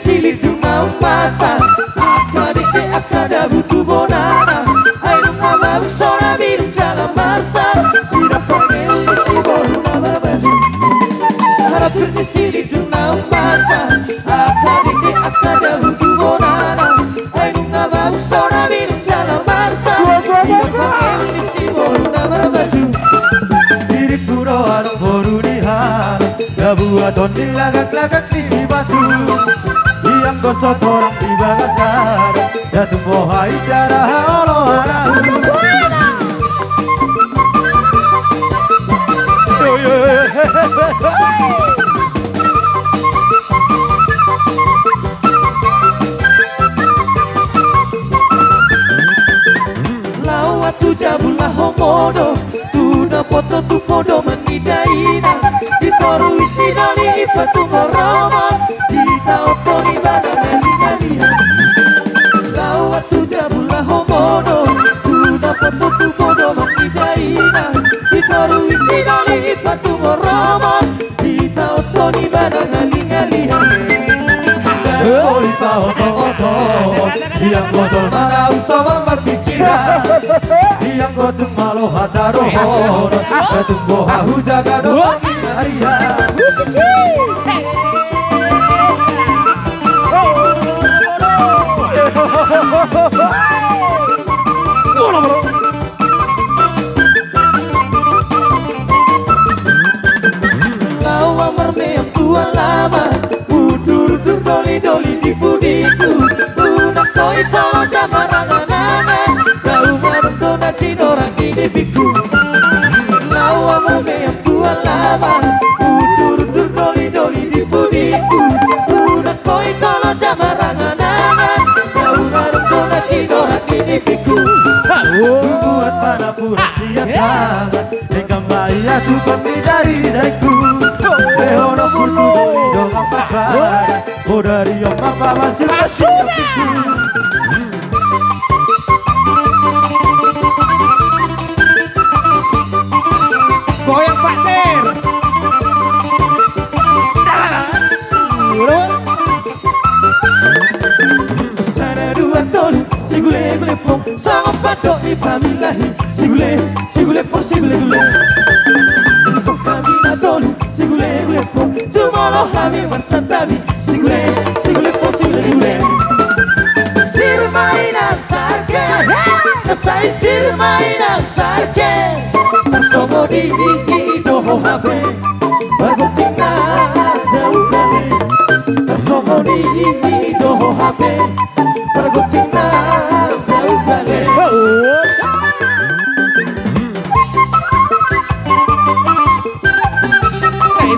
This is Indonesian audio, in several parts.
Silid dunga masa akadike akada butu bonana ayo ngaba sona biru dalam masa tidak panggil si boruna babadu harap silid dunga masa akadike akada butu bonana ayo ngaba sona biru dalam masa tidak panggil si boruna babadu diri puro anu boru dihan gabuat di lagak-lagak di batu yang gosok orang di bagas darah jatuh bohai darah olo arah lawat tu jabulah homodo tu na foto tu foto menidaina ditoru isi dari ipatu moroma kita oponi bana melingalia lawat tu jabulah homodo tu na foto tu foto menidaina ditoru isi dari ipatu moroma kita oponi bana melingalia oi pa oto yang botol marau sama berpikiran yang gotung malu hataro gotung boha hujaga doang haria lawa mermeam tua lama udur-dur doli-doli di budiku lunak koi tolo jamarangan-angan kau marung nanti orang ini biku lawa mermeam tua lama udur-dur doli-doli di budiku lunak koi tolo jamarangan-angan kau marung nanti orang ini biku buat mana pura siap tangan dengan bahaya tu kondi dari-dariku Behono pulu dong apa kabar oh dari yang apa masih biku goyang Pak Ter. Sana dua ton sigule pong sangat patok di familahi sigule pong sigule Sokamina tolu sigule pong cuma lo hami warsatabi sigule pong sigule sirmainan sarke kasai sirmainan sarke tersomo di doho habe berbutina jauh kali tersomo di doho habe berbutina jauh kali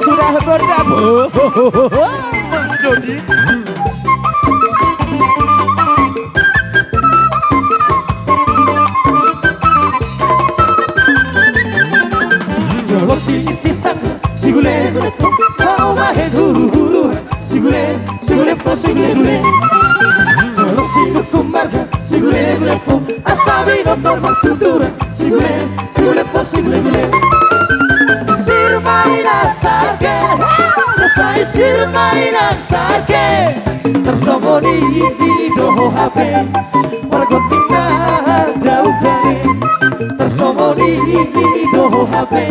Sudah berdamai Mas Dodi Jolok dingin pisang sigule kau mahe huru sigule po sigule Jolok sinuk kumbarga sigule po asabi nonton tuturan sigule po sigule Sirmainan sarke Kasai sirmainan sarke Tersomo di doho hape Pergotina jauh kali Tersomo di doho hape